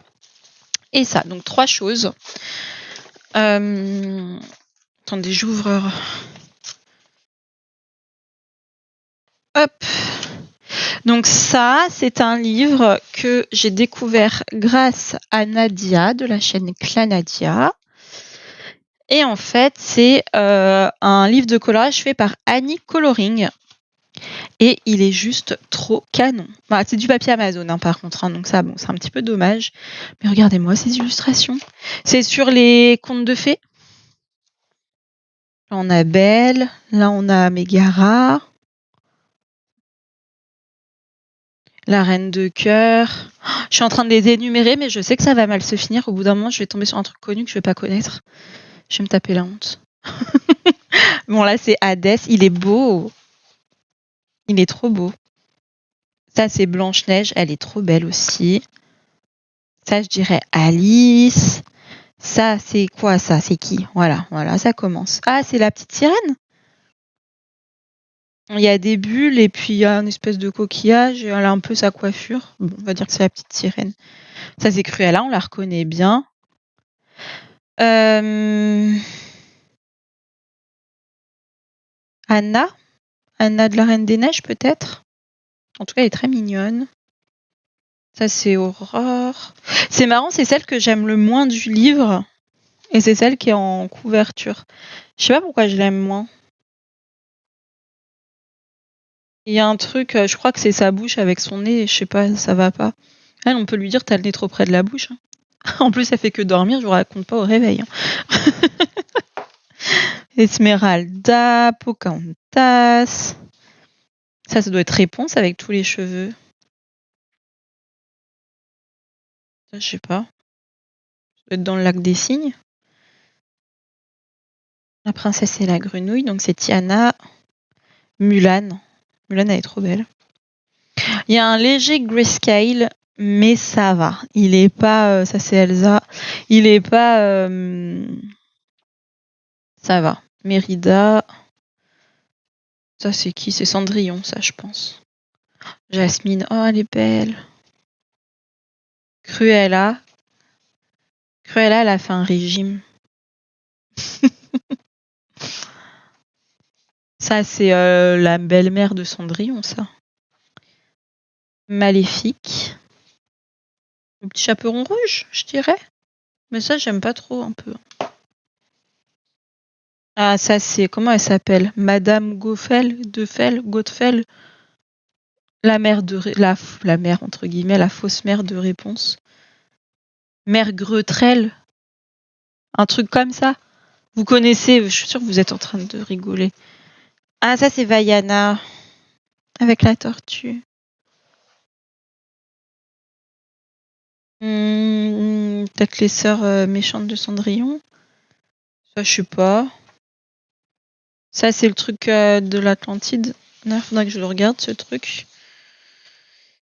et ça. Donc, 3 choses. Attendez, j'ouvre. Hop. Donc ça, c'est un livre que j'ai découvert grâce à Nadia de la chaîne Clanadia. Et en fait, c'est un livre de coloriage fait par Annie Coloring. Et il est juste trop canon. Bah, c'est du papier Amazon, hein, par contre. Hein, donc ça, bon, c'est un petit peu dommage. Mais regardez-moi ces illustrations. C'est sur les contes de fées. Là, on a Belle. Là, on a Mégara. La reine de cœur. Je suis en train de les énumérer, mais je sais que ça va mal se finir. Au bout d'un moment, je vais tomber sur un truc connu que je vais pas connaître. Je vais me taper la honte. Bon, là, c'est Hadès. Il est beau. Il est trop beau. Ça, c'est Blanche-Neige. Elle est trop belle aussi. Ça, je dirais Alice. Ça, c'est quoi ça? C'est qui? Voilà, ça commence. Ah, c'est la petite sirène? Il y a des bulles et puis il y a une espèce de coquillage et elle a un peu sa coiffure. Bon, on va dire que c'est la petite sirène. Ça, c'est Cruella, on la reconnaît bien. Anna de la Reine des Neiges, peut-être? En tout cas, elle est très mignonne. Ça, c'est Aurore. C'est marrant, c'est celle que j'aime le moins du livre. Et c'est celle qui est en couverture. Je sais pas pourquoi je l'aime moins. Il y a un truc, je crois que c'est sa bouche avec son nez, je sais pas, ça va pas. Elle, on peut lui dire, t'as le nez trop près de la bouche. Hein. En plus, elle fait que dormir, je vous raconte pas au réveil. Hein. Esmeralda, Pocahontas. Ça doit être Réponse avec tous les cheveux. Ça, je sais pas. Ça doit être dans le lac des cygnes. La princesse et la grenouille, donc c'est Tiana. Mulan. Mulan, elle est trop belle. Il y a un léger grayscale, mais ça va. Il est pas... ça, c'est Elsa. Il est pas... ça va. Mérida. Ça, c'est qui? C'est Cendrillon, ça, je pense. Jasmine. Oh, elle est belle. Cruella. Cruella, elle a fait un régime. Ça, c'est la belle-mère de Cendrillon, ça. Maléfique. Le petit chaperon rouge, je dirais. Mais ça, j'aime pas trop, un peu. Ah, ça, c'est... Comment elle s'appelle? Madame Godefell. La mère de... La mère, entre guillemets, la fausse mère de Réponse. Mère Gretrelle. Un truc comme ça. Vous connaissez, je suis sûre que vous êtes en train de rigoler. Ah, ça, c'est Vaiana. Avec la tortue. Peut-être les sœurs méchantes de Cendrillon. Ça, je sais pas. Ça, c'est le truc de l'Atlantide. Il faudra que je le regarde, ce truc.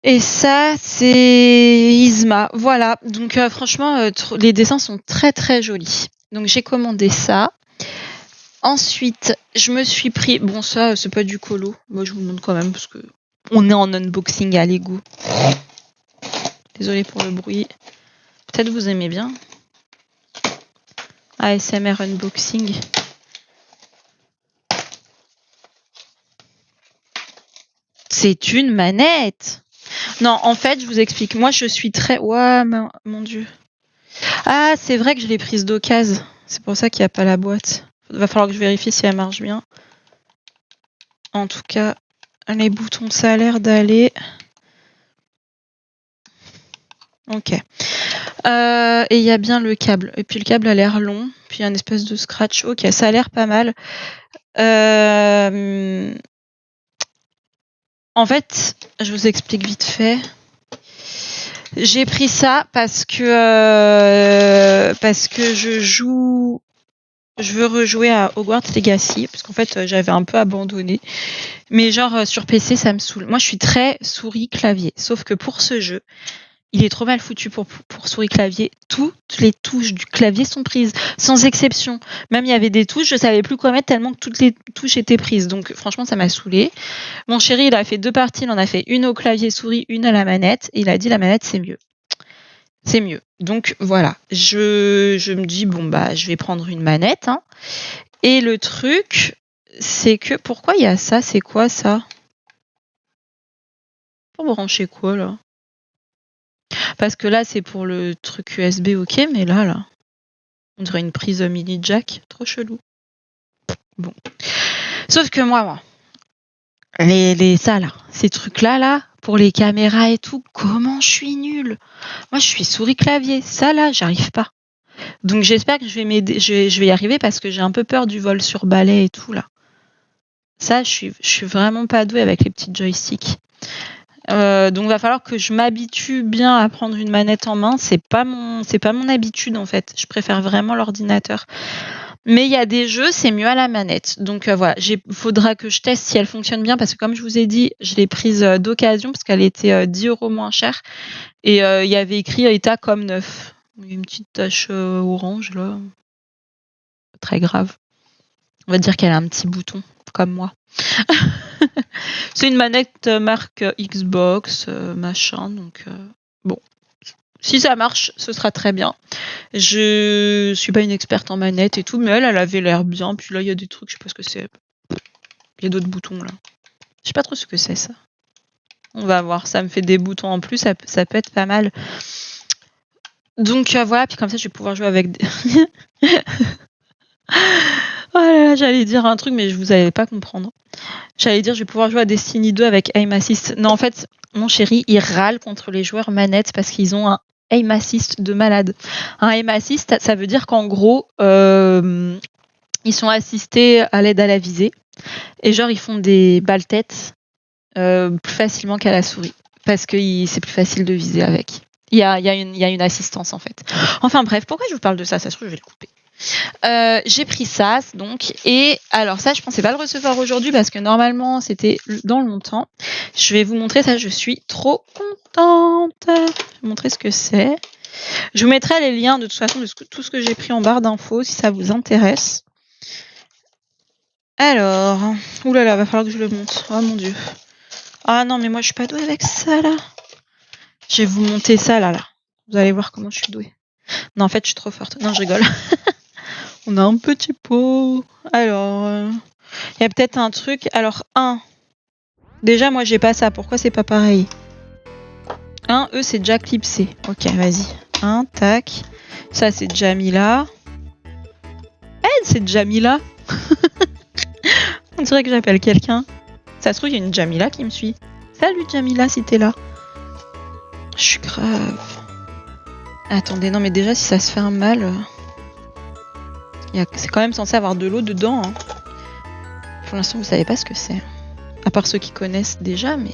Et ça, c'est Yzma. Voilà. Donc, franchement, les dessins sont très, très jolis. Donc, j'ai commandé ça. Ensuite, je me suis pris... Bon, ça, c'est pas du colo. Moi, je vous le montre quand même parce que on est en unboxing à Lego. Désolée pour le bruit. Peut-être vous aimez bien. ASMR unboxing. C'est une manette. Non, en fait, je vous explique. Moi, je suis très... Ouah, mon Dieu. Ah, c'est vrai que je l'ai prise d'occasion. C'est pour ça qu'il n'y a pas la boîte. Il va falloir que je vérifie si elle marche bien. En tout cas, les boutons, ça a l'air d'aller. Ok. Et il y a bien le câble. Et puis le câble a l'air long. Puis il y a une espèce de scratch. Ok, ça a l'air pas mal. En fait, je vous explique vite fait. J'ai pris ça parce que je veux rejouer à Hogwarts Legacy parce qu'en fait j'avais un peu abandonné. Mais genre sur PC ça me saoule. Moi je suis très souris clavier. Sauf que pour ce jeu, il est trop mal foutu pour souris clavier. Toutes les touches du clavier sont prises, sans exception. Même il y avait des touches, je savais plus quoi mettre tellement que toutes les touches étaient prises. Donc franchement, ça m'a saoulée. Mon chéri, il a fait 2 parties. Il en a fait une au clavier souris, une à la manette. Et il a dit la manette, c'est mieux. C'est mieux. Donc voilà, je me dis, bon bah, je vais prendre une manette. Hein. Et le truc, c'est que, pourquoi il y a ça? C'est quoi ça? Pour brancher quoi là? Parce que là, c'est pour le truc USB, ok, mais là, on dirait une prise mini jack, trop chelou. Bon. Sauf que moi, ça là, ces trucs-là, pour les caméras et tout, comment je suis nulle. Moi, je suis souris clavier. Ça là, j'arrive pas. Donc j'espère que je vais y arriver parce que j'ai un peu peur du vol sur balai et tout là. Ça, je suis vraiment pas douée avec les petits joysticks. Donc va falloir que je m'habitue bien à prendre une manette en main. C'est pas mon habitude en fait. Je préfère vraiment l'ordinateur. Mais il y a des jeux, c'est mieux à la manette. Donc voilà, faudra que je teste si elle fonctionne bien parce que comme je vous ai dit, je l'ai prise d'occasion parce qu'elle était 10 € moins chère et il y avait écrit état comme neuf. Il y a une petite tache orange là, pas très grave. On va dire qu'elle a un petit bouton comme moi. C'est une manette marque Xbox, machin, donc bon. Si ça marche, ce sera très bien. Je suis pas une experte en manette et tout, mais elle avait l'air bien. Puis là, il y a des trucs, je sais pas ce que c'est. Il y a d'autres boutons là. Je sais pas trop ce que c'est ça. On va voir, ça me fait des boutons en plus, ça peut être pas mal. Donc voilà, puis comme ça, je vais pouvoir jouer avec des... Oh là là, j'allais dire un truc, mais je vous allais pas comprendre. J'allais dire, je vais pouvoir jouer à Destiny 2 avec Aim Assist. Non, en fait, mon chéri, il râle contre les joueurs manettes parce qu'ils ont un Aim Assist de malade. Un Aim Assist, ça veut dire qu'en gros, ils sont assistés à l'aide à la visée. Et genre, ils font des balles-têtes plus facilement qu'à la souris. Parce que c'est plus facile de viser avec. Il y a une assistance, en fait. Enfin bref, pourquoi je vous parle de ça? Ça se trouve, je vais le couper. J'ai pris ça donc et alors ça je pensais pas le recevoir aujourd'hui parce que normalement c'était dans longtemps. Je vais vous montrer ça, je suis trop contente. Je vais vous montrer ce que c'est. Je vous mettrai les liens de toute façon de tout ce que j'ai pris en barre d'infos si ça vous intéresse. Alors, oulala, va falloir que je le monte. Oh mon dieu. Ah non mais moi je suis pas douée avec ça là. Je vais vous monter ça là. Vous allez voir comment je suis douée. Non en fait je suis trop forte. Non je rigole. On a un petit pot. Alors, il y a peut-être un truc. Alors, déjà, moi, j'ai pas ça. Pourquoi c'est pas pareil? Eux, c'est déjà clipsé. Ok, vas-y. Tac. Ça, c'est Jamila. C'est Jamila. On dirait que j'appelle quelqu'un. Ça se trouve, il y a une Jamila qui me suit. Salut, Jamila, si t'es là. Je suis grave. Attendez, non, mais déjà, si ça se fait un mal... C'est quand même censé avoir de l'eau dedans. Hein. Pour l'instant, vous savez pas ce que c'est. À part ceux qui connaissent déjà, mais...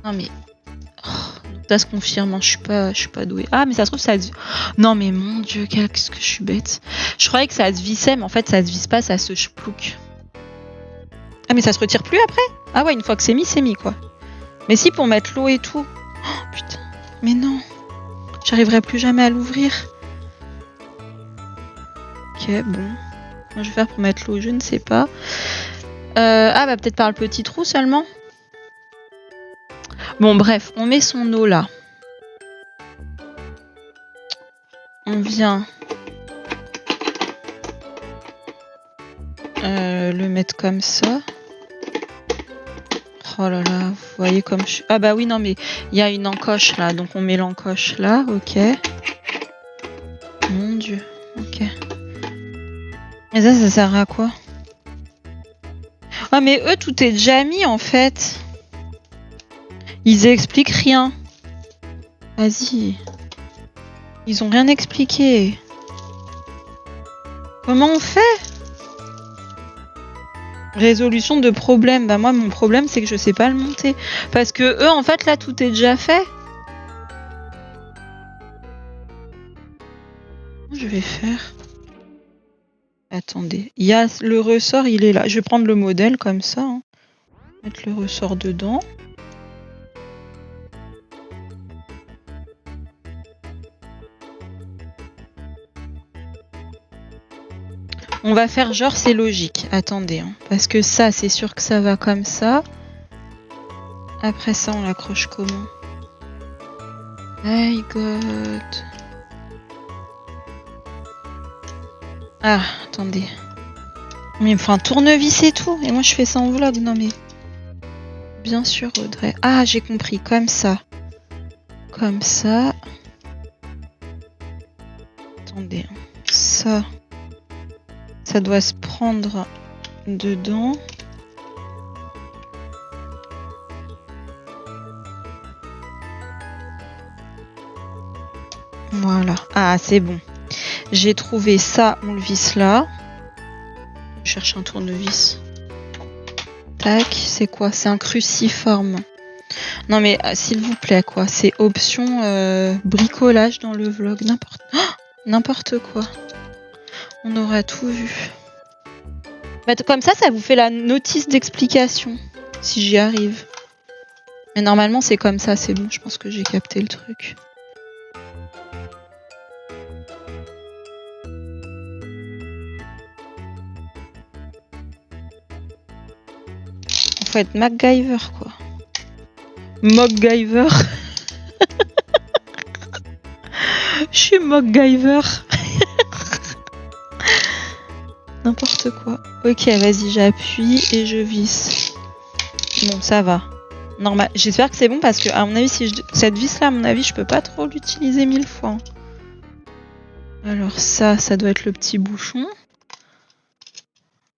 Non, mais... Oh, Ça se confirme, hein, je suis pas douée. Ah, mais ça se trouve, ça se... Non, mais mon Dieu, qu'est-ce que je suis bête. Je croyais que ça se vissait, mais en fait, ça se visse pas, ça se splouque. Ah, mais ça se retire plus après? Ah ouais, une fois que c'est mis, quoi. Mais si, pour mettre l'eau et tout. Oh, putain. Mais non. J'arriverai plus jamais à l'ouvrir. Ok, bon. Comment je vais faire pour mettre l'eau? Je ne sais pas. Ah, bah peut-être par le petit trou seulement. Bon, bref, on met son eau là. On vient le mettre comme ça. Oh là là, vous voyez comme je... Ah bah oui, non, mais il y a une encoche là, donc on met l'encoche là, ok. Mon Dieu, ok. Et ça sert à quoi? Ah mais eux, tout est déjà mis en fait. Ils expliquent rien. Vas-y. Ils ont rien expliqué. Comment on fait? Résolution de problème. Bah moi, mon problème, c'est que je sais pas le monter. Parce que eux, en fait, là, tout est déjà fait. Comment je vais faire? Attendez. Il y a le ressort, il est là. Je vais prendre le modèle comme ça. Hein. Mettre le ressort dedans. On va faire genre c'est logique. Attendez, hein, parce que ça, c'est sûr que ça va comme ça. Après ça, on l'accroche comment? My God. Ah, attendez. Mais il me faut un tournevis et tout. Et moi, je fais ça en vlog. Non, mais... Bien sûr, Audrey. Ah, j'ai compris. Comme ça. Comme ça. Attendez. Ça... Ça doit se prendre dedans. Voilà. Ah, c'est bon. J'ai trouvé ça. On le visse là. Je cherche un tournevis. Tac. C'est quoi? C'est un cruciforme. Non mais s'il vous plaît, quoi. C'est option bricolage dans le vlog. N'importe quoi. On aura tout vu. Bah, comme ça vous fait la notice d'explication. Si j'y arrive. Mais normalement, c'est comme ça, c'est bon. Je pense que j'ai capté le truc. Faut être MacGyver, quoi. MacGyver. Je suis MacGyver. N'importe quoi. Ok, vas-y, j'appuie et je visse. Bon, ça va. Normal. J'espère que c'est bon parce que, à mon avis, si cette vis-là, à mon avis, je peux pas trop l'utiliser 1000 fois. Alors ça doit être le petit bouchon.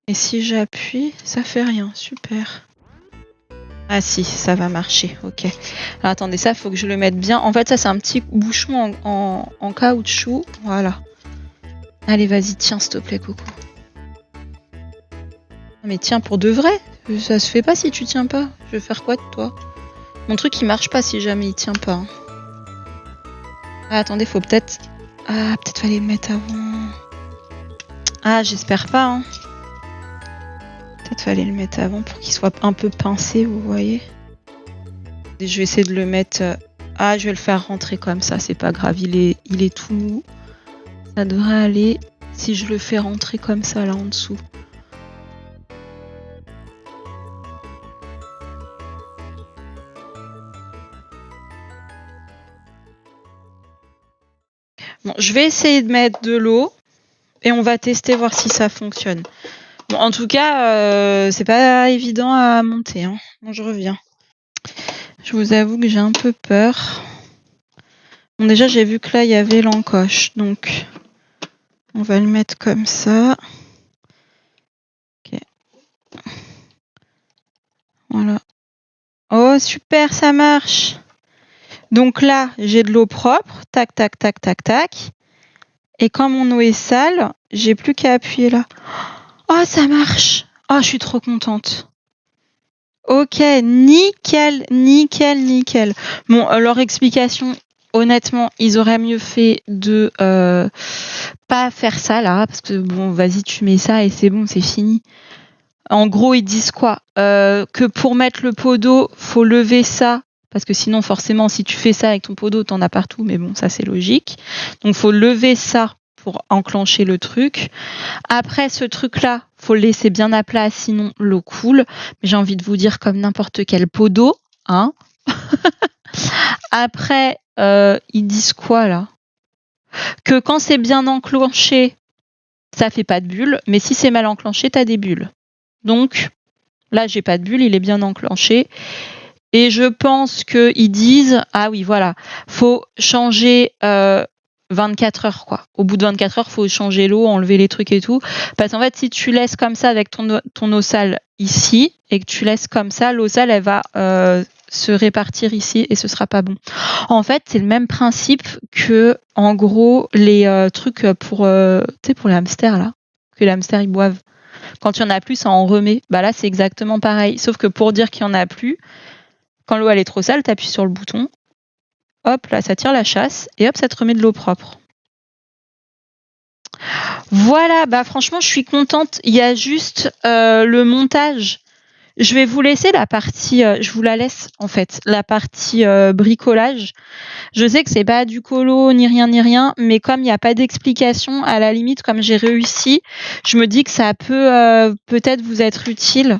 Et si j'appuie, ça fait rien. Super. Ah si, ça va marcher. Ok. Alors attendez, ça, faut que je le mette bien. En fait, ça, c'est un petit bouchon en caoutchouc. Voilà. Allez, vas-y, tiens, s'il te plaît, Coco. Mais tiens, pour de vrai, ça se fait pas si tu tiens pas. Je vais faire quoi de toi? Mon truc, il marche pas si jamais il tient pas. Hein. Ah, attendez, faut peut-être... Ah, peut-être fallait le mettre avant. Ah, j'espère pas. Hein. Peut-être fallait le mettre avant pour qu'il soit un peu pincé, vous voyez. Et je vais essayer de le mettre... Ah, je vais le faire rentrer comme ça, c'est pas grave. Il est tout mou. Ça devrait aller si je le fais rentrer comme ça, là, en dessous. Bon, je vais essayer de mettre de l'eau et on va tester voir si ça fonctionne. Bon, en tout cas, c'est pas évident à monter. Hein. Bon, je reviens. Je vous avoue que j'ai un peu peur. Bon, déjà, j'ai vu que là, il y avait l'encoche. Donc, on va le mettre comme ça. Ok. Voilà. Oh, super, ça marche. Donc là, j'ai de l'eau propre. Tac, tac, tac, tac, tac. Et quand mon eau est sale, j'ai plus qu'à appuyer là. Oh, ça marche. Oh, je suis trop contente. OK, nickel, nickel, nickel. Bon, leur explication, honnêtement, ils auraient mieux fait de pas faire ça là, parce que bon, vas-y, tu mets ça et c'est bon, c'est fini. En gros, ils disent quoi? Que pour mettre le pot d'eau, faut lever ça, parce que sinon, forcément, si tu fais ça avec ton pot d'eau, t'en as partout, mais bon, ça c'est logique. Donc, faut lever ça pour enclencher le truc. Après, ce truc-là, faut le laisser bien à plat, sinon l'eau coule. Mais j'ai envie de vous dire comme n'importe quel pot d'eau, hein. Après, ils disent quoi là? Que quand c'est bien enclenché, ça fait pas de bulles, mais si c'est mal enclenché, t'as des bulles. Donc là, j'ai pas de bulles, il est bien enclenché. Et je pense qu'ils disent, ah oui, voilà, faut changer 24 heures, quoi. Au bout de 24 heures, faut changer l'eau, enlever les trucs et tout. Parce qu'en fait, si tu laisses comme ça avec ton eau sale ici, et que tu laisses comme ça, l'eau sale, elle va se répartir ici et ce sera pas bon. En fait, c'est le même principe que, en gros, les trucs pour, tu sais, pour les hamsters, là, que les hamsters, ils boivent. Quand il y en a plus, ça en remet. Bah là, c'est exactement pareil. Sauf que pour dire qu'il y en a plus, quand l'eau elle est trop sale, t'appuies sur le bouton, hop, là, ça tire la chasse, et hop, ça te remet de l'eau propre. Voilà, bah franchement, je suis contente. Il y a juste le montage. Je vais vous laisser la partie, je vous la laisse en fait, la partie bricolage. Je sais que c'est pas du colo ni rien, mais comme il n'y a pas d'explication, à la limite, comme j'ai réussi, je me dis que ça peut peut-être vous être utile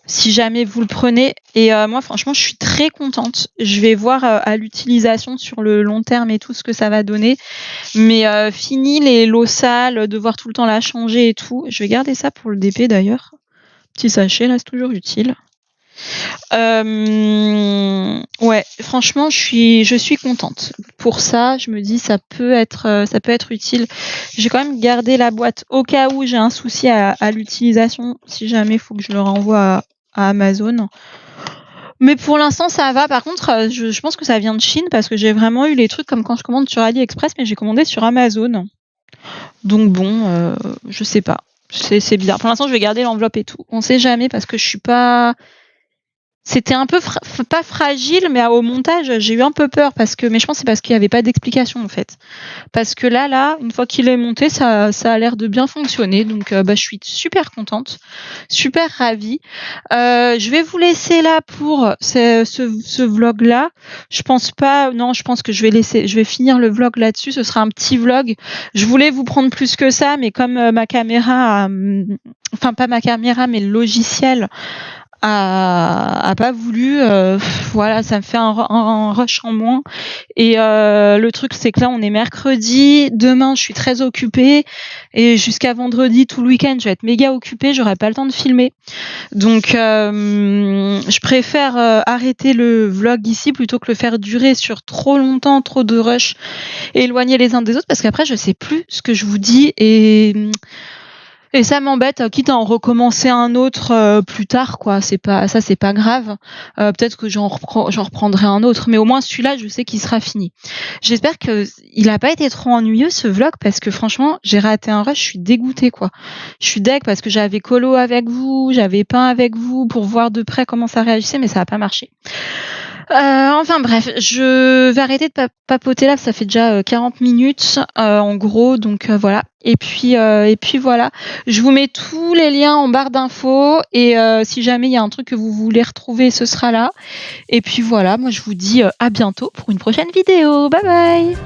si jamais vous le prenez. Et moi, franchement, je suis très contente. Je vais voir à l'utilisation sur le long terme et tout ce que ça va donner. Mais fini les lots sales, devoir tout le temps la changer et tout. Je vais garder ça pour le DP d'ailleurs. Petit sachet, là, c'est toujours utile. Ouais, franchement, je suis contente. Pour ça, je me dis ça peut être utile. J'ai quand même gardé la boîte au cas où j'ai un souci à l'utilisation. Si jamais il faut que je le renvoie à Amazon. Mais pour l'instant, ça va. Par contre, je pense que ça vient de Chine parce que j'ai vraiment eu les trucs comme quand je commande sur AliExpress, mais j'ai commandé sur Amazon. Donc bon, je sais pas. C'est bizarre. Pour l'instant, je vais garder l'enveloppe et tout. On sait jamais parce que je suis pas. C'était un peu pas fragile, mais au montage, j'ai eu un peu peur mais je pense que c'est parce qu'il n'y avait pas d'explication en fait. Parce que là, une fois qu'il est monté, ça a l'air de bien fonctionner. Donc, je suis super contente, super ravie. Je vais vous laisser là pour ce vlog-là. Je pense que je vais finir le vlog là-dessus. Ce sera un petit vlog. Je voulais vous prendre plus que ça, mais comme ma caméra, enfin pas ma caméra, mais le logiciel a pas voulu, voilà, ça me fait un rush en moins. Et le truc, c'est que là, on est mercredi. Demain, je suis très occupée. Et jusqu'à vendredi, tout le week-end, je vais être méga occupée. J'aurai pas le temps de filmer. Donc, je préfère arrêter le vlog ici plutôt que le faire durer sur trop longtemps, trop de rush, éloigner les uns des autres. Parce qu'après, je sais plus ce que je vous dis. Et ça m'embête, quitte à en recommencer un autre plus tard, quoi. C'est pas grave. Peut-être que j'en reprendrai un autre, mais au moins celui-là, je sais qu'il sera fini. J'espère que il a pas été trop ennuyeux ce vlog parce que franchement, j'ai raté un rush, je suis dégoûtée, quoi. Je suis deg parce que j'avais colo avec vous, j'avais peint avec vous pour voir de près comment ça réagissait, mais ça a pas marché. Enfin bref, je vais arrêter de papoter là, ça fait déjà 40 minutes en gros, donc voilà. Et puis voilà, je vous mets tous les liens en barre d'infos et si jamais il y a un truc que vous voulez retrouver, ce sera là. Et puis voilà, moi je vous dis à bientôt pour une prochaine vidéo. Bye bye.